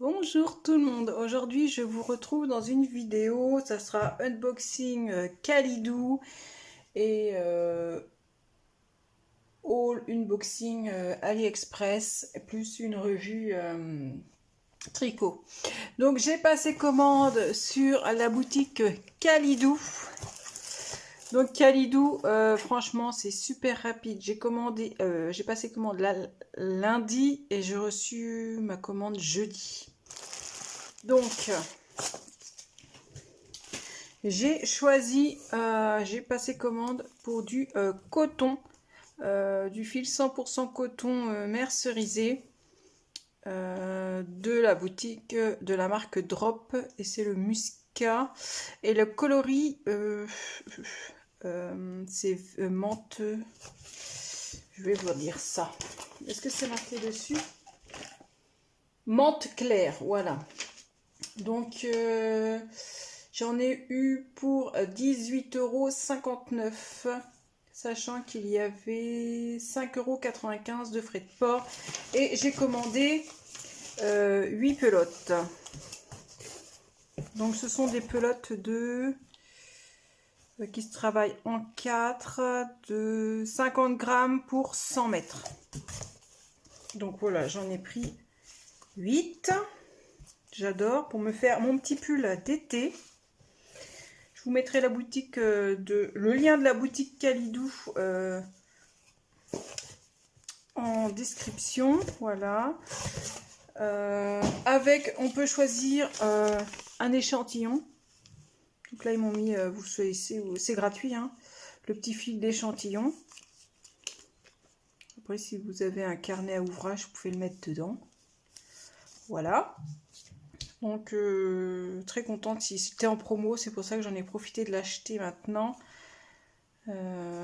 Bonjour tout le monde, aujourd'hui je vous retrouve dans une vidéo, ça sera unboxing Kalidou et haul unboxing AliExpress plus une revue tricot. Donc j'ai passé commande sur la boutique Kalidou. Donc Kalidou, franchement c'est super rapide. J'ai passé commande lundi et j'ai reçu ma commande jeudi. Donc j'ai passé commande pour du coton, du fil 100% coton mercerisé de la boutique de la marque Drop et c'est le muscat et le coloris c'est menthe. Je vais vous dire ça. Est-ce que c'est marqué dessus? Menthe claire, voilà. Donc j'en ai eu pour 18,59 €, sachant qu'il y avait 5,95 € de frais de port. Et j'ai commandé 8 pelotes. Donc ce sont des pelotes qui se travaillent en 4 de 50 grammes pour 100 mètres. Donc voilà, j'en ai pris 8. J'adore pour me faire mon petit pull d'été. Je vous mettrai la boutique le lien de la boutique Kalidou en description. Voilà. On peut choisir un échantillon. Donc là ils m'ont mis, vous choisissez, c'est gratuit, hein, le petit fil d'échantillon. Après si vous avez un carnet à ouvrage, vous pouvez le mettre dedans. Voilà. Donc très contente, si c'était en promo, c'est pour ça que j'en ai profité de l'acheter maintenant.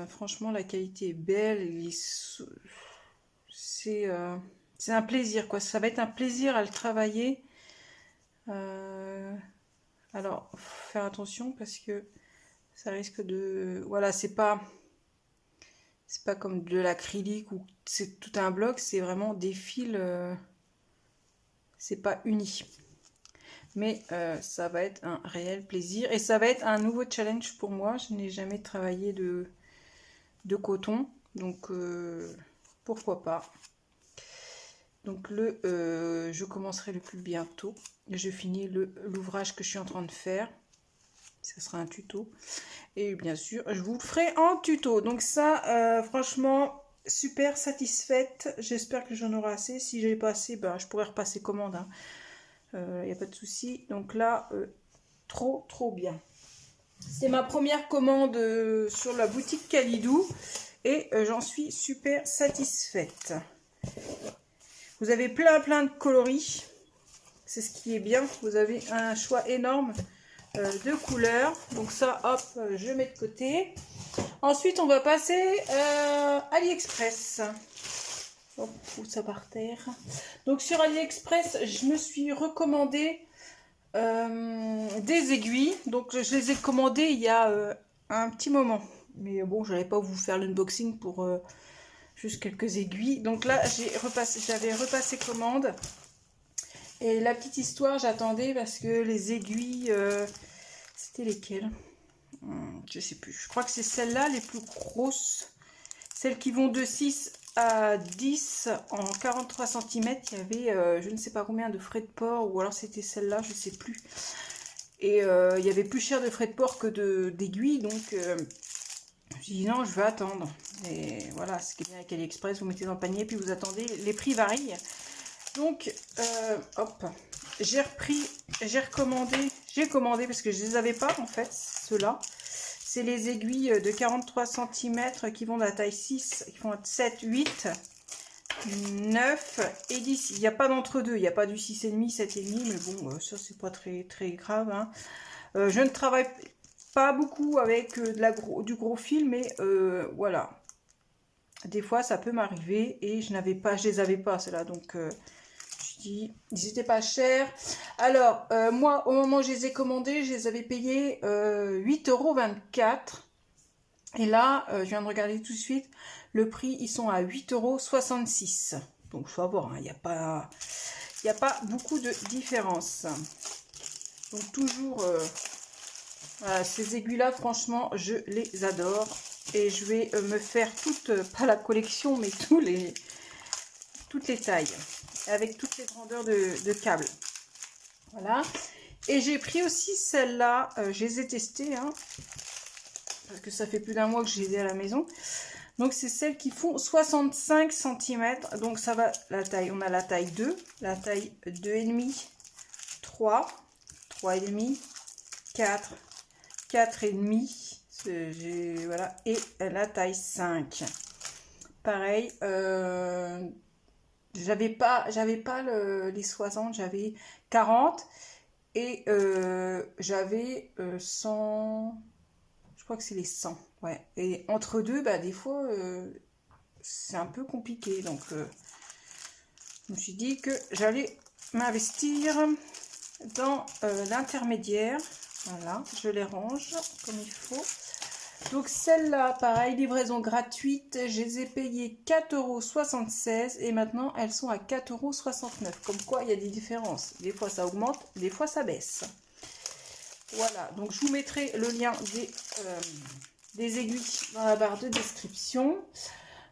Franchement la qualité est belle, c'est un plaisir quoi, ça va être un plaisir à le travailler. Alors faut faire attention parce que ça risque de... Voilà, c'est pas comme de l'acrylique où c'est tout un bloc, c'est vraiment des fils, c'est pas uni. Mais ça va être un réel plaisir et ça va être un nouveau challenge pour moi. Je n'ai jamais travaillé de coton, donc pourquoi pas. Donc je commencerai le plus bientôt. Je finis l'ouvrage que je suis en train de faire. Ça sera un tuto. Et bien sûr, je vous le ferai en tuto. Donc ça, franchement, super satisfaite. J'espère que j'en aurai assez. Si j'ai pas assez, ben, je pourrais repasser commande, hein. Y a pas de souci. Donc là, trop bien. C'est ma première commande sur la boutique Kalidou et j'en suis super satisfaite. Vous avez plein de coloris, c'est ce qui est bien. Vous avez un choix énorme de couleurs. Donc ça, hop, je mets de côté. Ensuite, on va passer AliExpress. Hop, pousse ça par terre. Donc sur AliExpress, je me suis recommandé des aiguilles. Donc je les ai commandées il y a un petit moment. Mais bon, je n'allais pas vous faire l'unboxing pour juste quelques aiguilles. Donc là, j'avais repassé commande. Et la petite histoire, j'attendais parce que les aiguilles, c'était lesquelles? Je sais plus. Je crois que c'est celles-là, les plus grosses. Celles qui vont de 6 à 10 en 43 cm. Il y avait je ne sais pas combien de frais de port. Ou alors c'était celle-là, je ne sais plus. Et il y avait plus cher de frais de port que d'aiguilles. Donc je me suis dit non, je vais attendre. Et voilà, ce qui est bien avec AliExpress, vous mettez dans le panier puis vous attendez. Les prix varient. Donc hop, j'ai commandé parce que je les avais pas en fait, ceux-là. C'est les aiguilles de 43 cm qui vont de la taille 6, qui font 7, 8, 9 et 10. Il n'y a pas d'entre-deux, il n'y a pas du 6,5, 7,5, mais bon, ça c'est pas très grave, hein. Je ne travaille pas beaucoup avec du gros fil, mais voilà. Des fois ça peut m'arriver et je les avais pas ceux-là, donc ils n'étaient pas chers. Alors moi au moment où je les ai commandés, je les avais payés 8,24 €. Et là je viens de regarder tout de suite le prix, ils sont à 8,66 €. Donc ça va, il n'y a pas il n'y a pas beaucoup de différence. Donc toujours, voilà, ces aiguilles-là, franchement, je les adore. Et je vais me faire pas la collection, mais toutes les tailles, avec toutes les grandeurs de câbles. Voilà. Et j'ai pris aussi celle-là, je les ai testées, hein, parce que ça fait plus d'un mois que je les ai à la maison. Donc c'est celles qui font 65 cm. Donc ça va, la taille, on a la taille 2, la taille 2,5, 3, 3,5, 4, 4,5, voilà, et la taille 5. Pareil, j'avais pas les 60, j'avais 40 et j'avais 100, je crois que c'est les 100, ouais. Et entre deux, bah, des fois, c'est un peu compliqué, donc je me suis dit que j'allais m'investir dans l'intermédiaire. Voilà, je les range comme il faut. Donc celle-là, pareil, livraison gratuite, je les ai payées 4,76 € et maintenant elles sont à 4,69 €. Comme quoi, il y a des différences. Des fois ça augmente, des fois ça baisse. Voilà, donc je vous mettrai le lien des aiguilles dans la barre de description.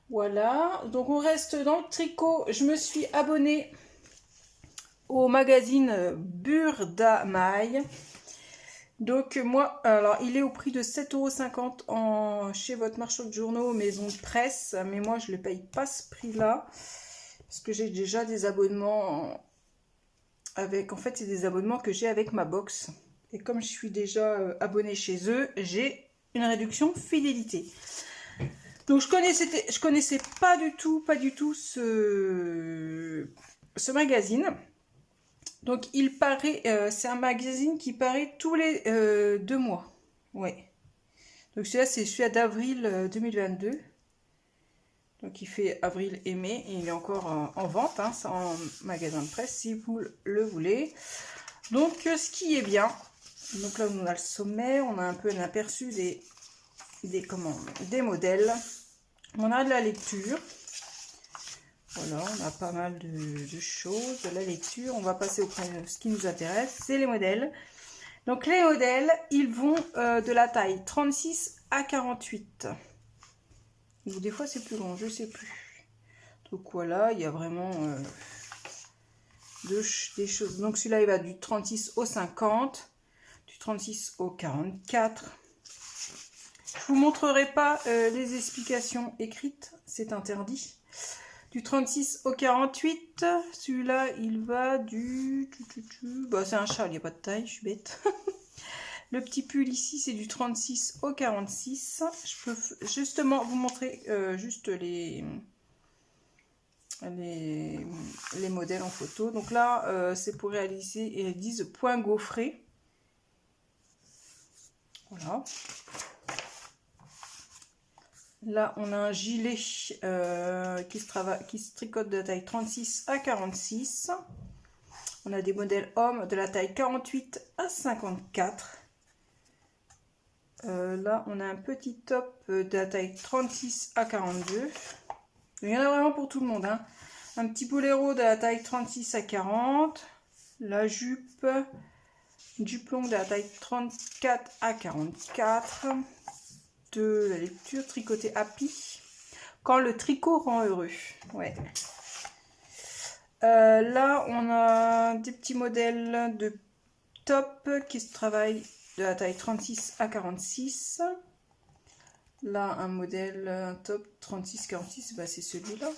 Voilà, donc on reste dans le tricot. Je me suis abonnée au magazine Burda Maille. Donc moi, alors il est au prix de 7,50 € chez votre marchand de journaux, maison de presse, mais moi je ne le paye pas ce prix-là, parce que j'ai déjà des abonnements avec, en fait c'est des abonnements que j'ai avec ma box, et comme je suis déjà abonnée chez eux, j'ai une réduction fidélité. Donc je connaissais pas du tout ce magazine. Donc il paraît, c'est un magazine qui paraît tous les 2 mois. Ouais. Donc celui-là, c'est celui d'avril 2022. Donc il fait avril et mai. Et il est encore en vente, hein, en magasin de presse si vous le voulez. Donc ce qui est bien. Donc là on a le sommet, on a un peu un aperçu des modèles. On a de la lecture. Voilà, on a pas mal de choses, de la lecture. On va passer au ce qui nous intéresse, c'est les modèles. Donc les modèles, ils vont de la taille 36 à 48. Ou des fois c'est plus long, je sais plus. Donc voilà, il y a vraiment des choses. Donc celui-là, il va du 36 au 50, du 36 au 44. Je vous montrerai pas les explications écrites, c'est interdit. Du 36 au 48, celui-là, il va du... Bah, c'est un chat, il n'y a pas de taille, je suis bête. Le petit pull ici, c'est du 36 au 46. Je peux justement vous montrer juste les modèles en photo. Donc là, c'est pour réaliser, ils disent point gaufré. Voilà. Là, on a un gilet qui se tricote de la taille 36 à 46. On a des modèles hommes de la taille 48 à 54. Là, on a un petit top de la taille 36 à 42. Il y en a vraiment pour tout le monde, hein. Un petit boléro de la taille 36 à 40. La jupe du plomb de la taille 34 à 44. De la lecture tricotée Happy. Quand le tricot rend heureux. Ouais. Là, on a des petits modèles de top qui se travaillent de la taille 36 à 46. Là, un modèle, un top 36-46, bah, c'est celui-là.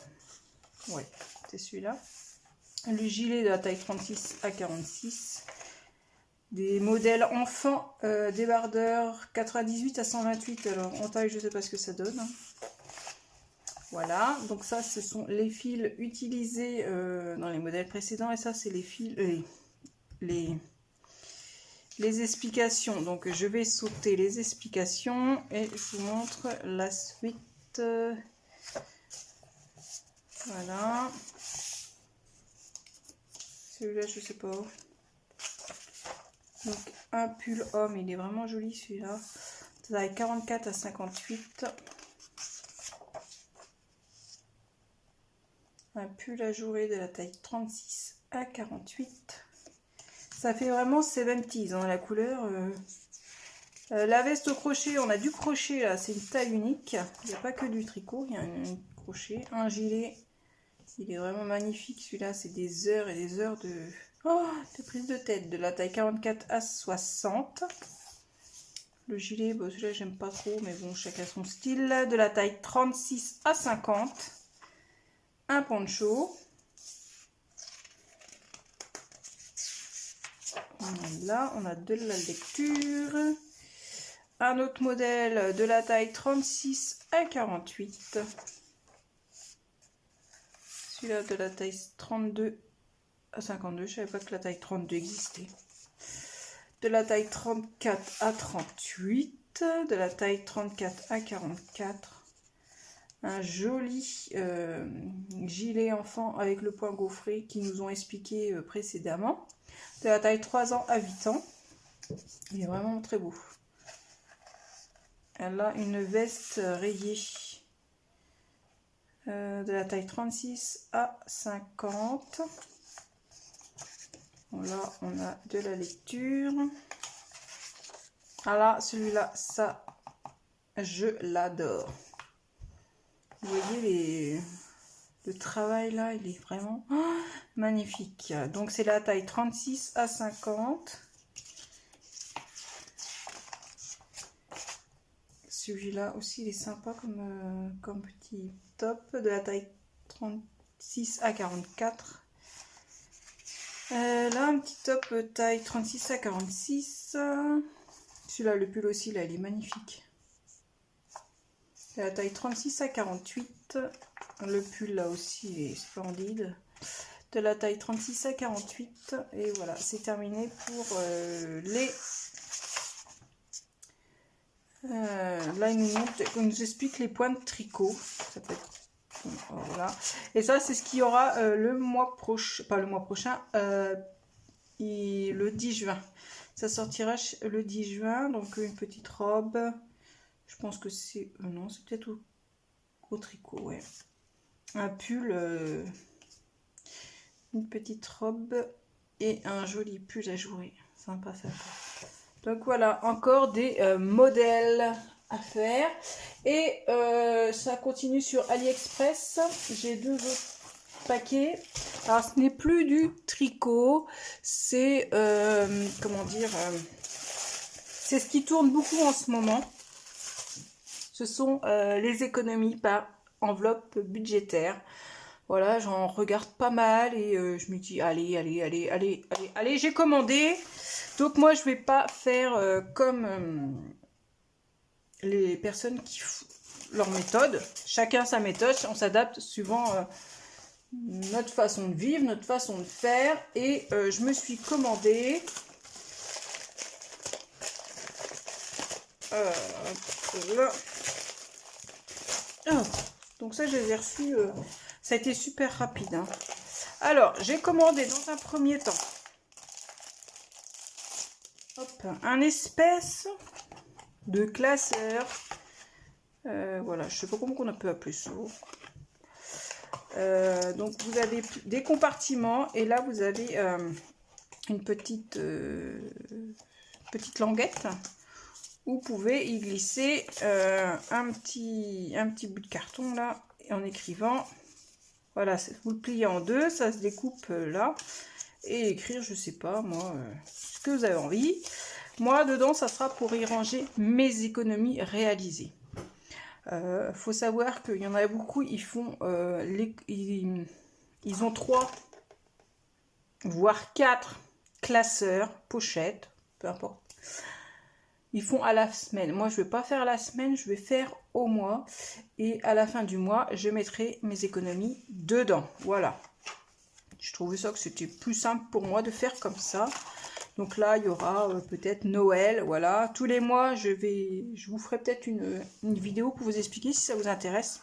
Ouais, c'est celui-là. Le gilet de la taille 36 à 46. Des modèles enfants débardeurs 98 à 128. Alors, en taille, je ne sais pas ce que ça donne. Hein. Voilà, donc ça, ce sont les fils utilisés dans les modèles précédents. Et ça, c'est les fils, les explications. Donc, je vais sauter les explications et je vous montre la suite. Voilà. Celui-là, je sais pas. Donc, un pull homme, il est vraiment joli celui-là. Taille 44 à 58. Un pull ajouré de la taille 36 à 48. Ça fait vraiment 70s, hein, la couleur. La veste au crochet, on a du crochet là, c'est une taille unique. Il n'y a pas que du tricot, il y a un crochet. Un gilet, il est vraiment magnifique. Celui-là, c'est des heures et des heures de prise de tête. De la taille 44 à 60. Le gilet, bon, celui-là, j'aime pas trop, mais bon, chacun son style. De la taille 36 à 50. Un poncho. Là, on a de la lecture. Un autre modèle de la taille 36 à 48. Celui-là de la taille 32 à 52. Je ne savais pas que la taille 32 existait. De la taille 34 à 38. De la taille 34 à 44. Un joli gilet enfant avec le point gaufré qui nous ont expliqué précédemment. De la taille 3 ans à 8 ans. Il est vraiment très beau. Elle a une veste rayée de la taille 36 à 50. Bon, là, on a de la lecture. Ah là, celui-là, ça, je l'adore. Vous voyez le travail là, il est vraiment magnifique. Donc, c'est la taille 36 à 50. Celui-là aussi, il est sympa comme petit top de la taille 36 à 44. Là, un petit top taille 36 à 46. Celui-là, le pull aussi, là, il est magnifique. De la taille 36 à 48. Le pull, là aussi, il est splendide. De la taille 36 à 48. Et voilà, c'est terminé pour les... là, il nous explique les points de tricot. Ça peut être... Voilà. Et ça, c'est ce qu'il y aura le mois prochain. Pas le mois prochain, le 10 juin. Ça sortira le 10 juin. Donc, une petite robe. Je pense que c'est... non, c'est peut-être au tricot, ouais. Un pull, une petite robe et un joli pull à jouer. Sympa, sympa. Donc voilà, encore des modèles à faire. Et ça continue sur AliExpress. J'ai 2 autres paquets. Alors ce n'est plus du tricot. C'est, comment dire, c'est ce qui tourne beaucoup en ce moment. Ce sont les économies par enveloppe budgétaire. Voilà, j'en regarde pas mal et je me dis allez, j'ai commandé. Donc moi je vais pas faire comme les personnes qui font leur méthode. Chacun sa méthode, on s'adapte suivant notre façon de vivre, notre façon de faire. Et je me suis commandé là. Oh, donc ça je les ai reçus, ça a été super rapide, hein. Alors j'ai commandé dans un premier temps un espèce de classeur, voilà, je sais pas comment on peut appeler ça. Donc vous avez des compartiments et là vous avez une petite languette où vous pouvez y glisser un petit bout de carton là en écrivant. Voilà, vous le pliez en deux, ça se découpe là. Et écrire, je sais pas, moi, ce que vous avez envie. Moi, dedans, ça sera pour y ranger mes économies réalisées. Faut savoir qu'il y en a beaucoup, ils font... ils ont 3, voire 4 classeurs, pochettes, peu importe. Ils font à la semaine. Moi, je ne vais pas faire à la semaine, je vais faire au mois. Et à la fin du mois, je mettrai mes économies dedans. Voilà. Je trouvais ça que c'était plus simple pour moi de faire comme ça. Donc là, il y aura peut-être Noël. Voilà. Tous les mois, je vous ferai peut-être une vidéo pour vous expliquer si ça vous intéresse.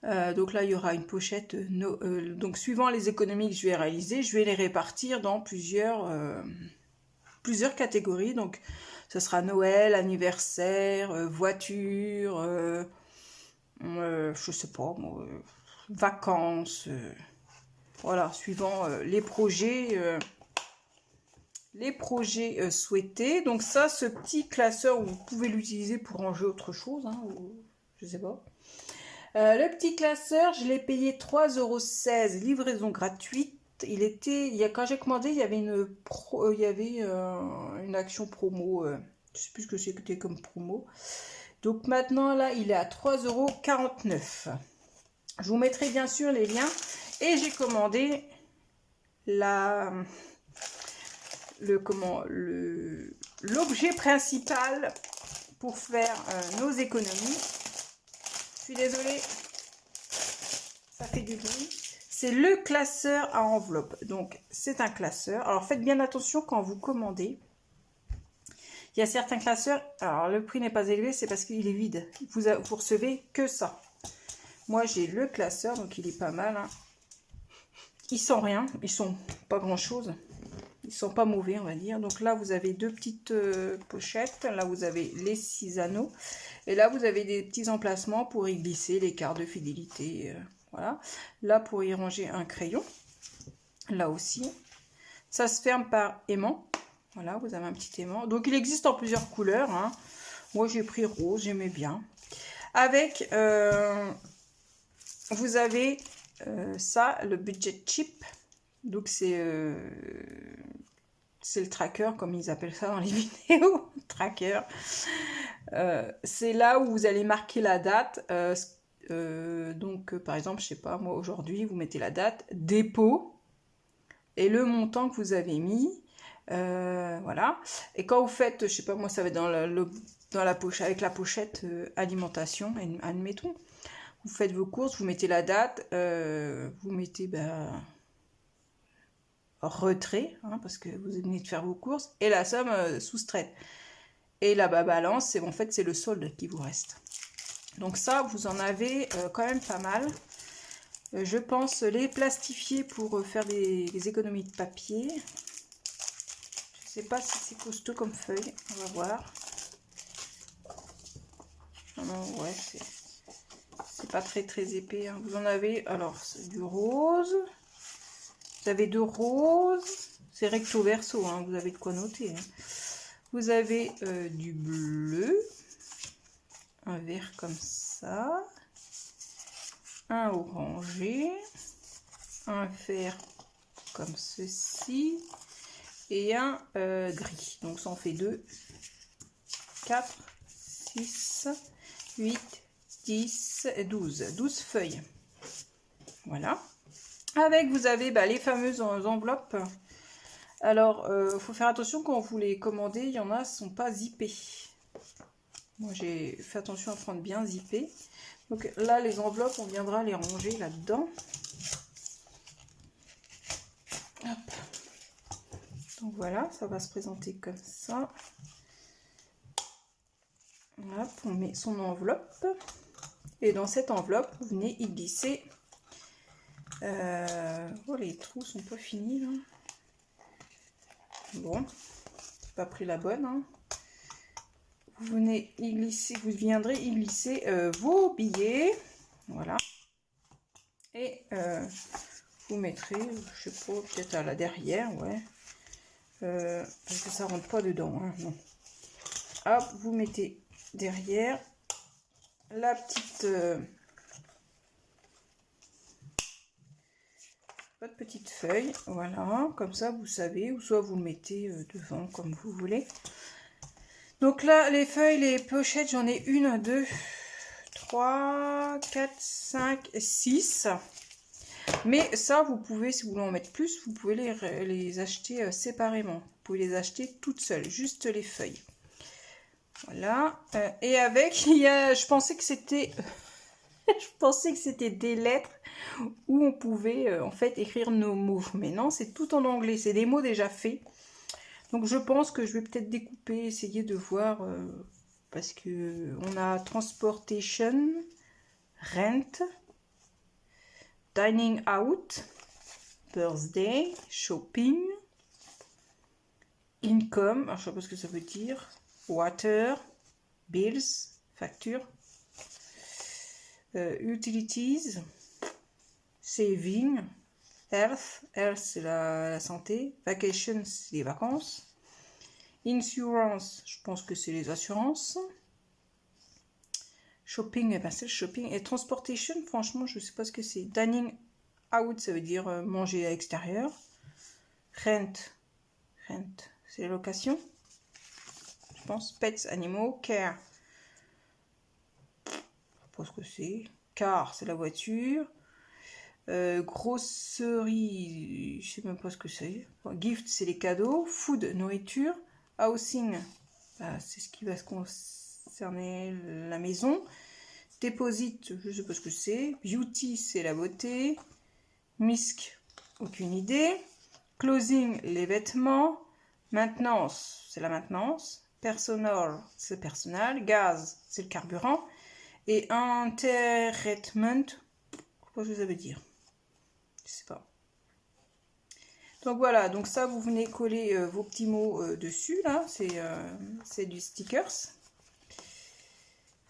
Donc là, il y aura une pochette. Donc suivant les économies que je vais réaliser, je vais les répartir dans plusieurs catégories. Donc ça sera Noël, anniversaire, voiture, je sais pas, vacances, voilà, suivant les projets souhaités. Donc ça, ce petit classeur, vous pouvez l'utiliser pour ranger autre chose, hein, ou, je sais pas. Le petit classeur, je l'ai payé 3,16 €, livraison gratuite. Quand j'ai commandé, il y avait une action promo. Je sais plus ce que c'était comme promo. Donc maintenant, là, il est à 3,49 €. Je vous mettrai bien sûr les liens. Et j'ai commandé l'objet principal pour faire nos économies. Je suis désolée, ça fait du bruit. C'est le classeur à enveloppe. Donc c'est un classeur. Alors faites bien attention quand vous commandez. Il y a certains classeurs, alors le prix n'est pas élevé, c'est parce qu'il est vide. Vous recevez que ça. Moi j'ai le classeur, donc il est pas mal, hein. Ils sont rien, ils sont pas grand chose. Ils sont pas mauvais, on va dire. Donc là, vous avez deux petites pochettes. Là, vous avez les 6 anneaux. Et là, vous avez des petits emplacements pour y glisser les cartes de fidélité. Voilà. Là, pour y ranger un crayon. Là aussi. Ça se ferme par aimant. Voilà, vous avez un petit aimant. Donc, il existe en plusieurs couleurs, hein. Moi, j'ai pris rose, j'aimais bien. Avec, vous avez ça, le budget chip. Donc, c'est le tracker, comme ils appellent ça dans les vidéos, tracker. C'est là où vous allez marquer la date. Donc, par exemple, je sais pas, moi, aujourd'hui, vous mettez la date, dépôt, et le montant que vous avez mis. Voilà. Et quand vous faites, je sais pas, moi, ça va être dans la pochette, avec la pochette alimentation, admettons. Vous faites vos courses, vous mettez la date, vous mettez... retrait, hein, parce que vous venez de faire vos courses, et la somme soustraite. Et la balance, c'est en fait c'est le solde qui vous reste. Donc ça, vous en avez quand même pas mal. Je pense les plastifier pour faire des économies de papier. Je sais pas si c'est costaud comme feuille, on va voir. Non, ouais, c'est pas très épais, hein. Vous en avez, alors, du rose. Vous avez de rose, c'est recto verso, hein, vous avez de quoi noter, hein. Vous avez du bleu, un vert comme ça, un orangé, un vert comme ceci, et un gris. Donc ça en fait 2, 4, 6, 8, 10, 12. 12 feuilles. Voilà. Avec, vous avez les fameuses enveloppes. Alors, faut faire attention quand vous les commandez. Il y en a qui ne sont pas zippées. Moi, j'ai fait attention à prendre bien zippé. Donc là, les enveloppes, on viendra les ranger là-dedans. Donc voilà, ça va se présenter comme ça. Voilà, on met son enveloppe. Et dans cette enveloppe, vous venez y glisser... oh, les trous sont pas finis là. Bon, j'ai pas pris la bonne, hein. Vous venez y glisser, vous viendrez y glisser vos billets, voilà. Et vous mettrez, je sais pas, peut-être à la derrière, ouais, parce que ça rentre pas dedans, hein, non. Hop, vous mettez derrière la petite votre petite feuille, voilà, comme ça vous savez, ou soit vous le mettez devant comme vous voulez. Donc là, les feuilles, les pochettes, j'en ai 1, 2, 3, 4, 5, 6. Mais ça, vous pouvez, si vous voulez en mettre plus, vous pouvez les acheter séparément. Vous pouvez les acheter toutes seules, juste les feuilles. Voilà. Et avec, je pensais que c'était... je pensais que c'était des lettres où on pouvait en fait écrire nos mots. Mais non, c'est tout en anglais. C'est des mots déjà faits. Donc je pense que je vais peut-être découper, essayer de voir, parce que on a transportation, rent, dining out, birthday, shopping, income, alors je sais pas ce que ça veut dire, water, bills, facture, utilities, saving, Health c'est la santé. Vacation, c'est les vacances. Insurance, je pense que c'est les assurances. Shopping, eh ben c'est le shopping. Et transportation, franchement, je ne sais pas ce que c'est. Dining out, ça veut dire manger à l'extérieur. Rent, c'est la location. Je pense. Pets, animaux. Care, je ne sais pas ce que c'est. Car, c'est la voiture. Grosserie, je sais même pas ce que c'est. Gift, c'est les cadeaux. Food, nourriture. Housing, bah, c'est ce qui va se concerner la maison. Deposit, je sais pas ce que c'est. Beauty, c'est la beauté. Misc, aucune idée. Clothing, les vêtements. Maintenance, c'est la maintenance. Personal, c'est le personnel. Gaz, c'est le carburant. Et entertainment, qu'est-ce que ça veut dire? Je sais pas. Donc voilà, donc ça vous venez coller vos petits mots dessus là, c'est du stickers.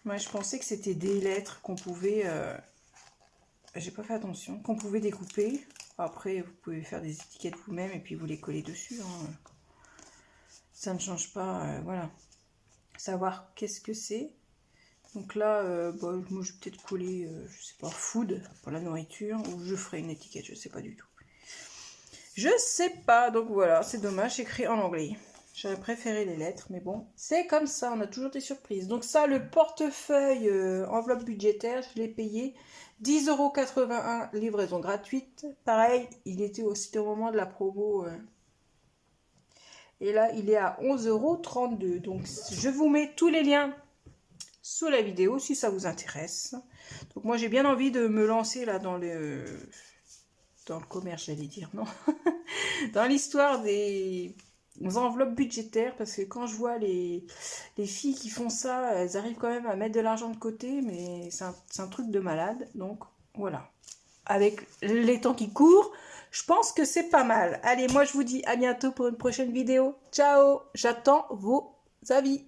Moi je pensais que c'était des lettres qu'on pouvait, j'ai pas fait attention, qu'on pouvait découper. Après vous pouvez faire des étiquettes vous-même et puis vous les collez dessus. Hein. Ça ne change pas, voilà. Savoir qu'est-ce que c'est. Donc là, moi je vais peut-être coller, je sais pas, food pour la nourriture, ou je ferai une étiquette, je sais pas du tout. Je sais pas, donc voilà, c'est dommage, écrit en anglais. J'aurais préféré les lettres, mais bon, c'est comme ça, on a toujours des surprises. Donc ça, le portefeuille enveloppe budgétaire, je l'ai payé 10,81 €, livraison gratuite. Pareil, il était aussi au moment de la promo. Et là, il est à 11,32 €. Donc je vous mets tous les liens sous la vidéo si ça vous intéresse. Donc moi, j'ai bien envie de me lancer là dans le commerce, j'allais dire, non. Dans l'histoire des enveloppes budgétaires, parce que quand je vois les filles qui font ça, elles arrivent quand même à mettre de l'argent de côté, mais c'est un truc de malade. Donc voilà, avec les temps qui courent, je pense que c'est pas mal. Allez, moi je vous dis à bientôt pour une prochaine vidéo. Ciao, j'attends vos avis.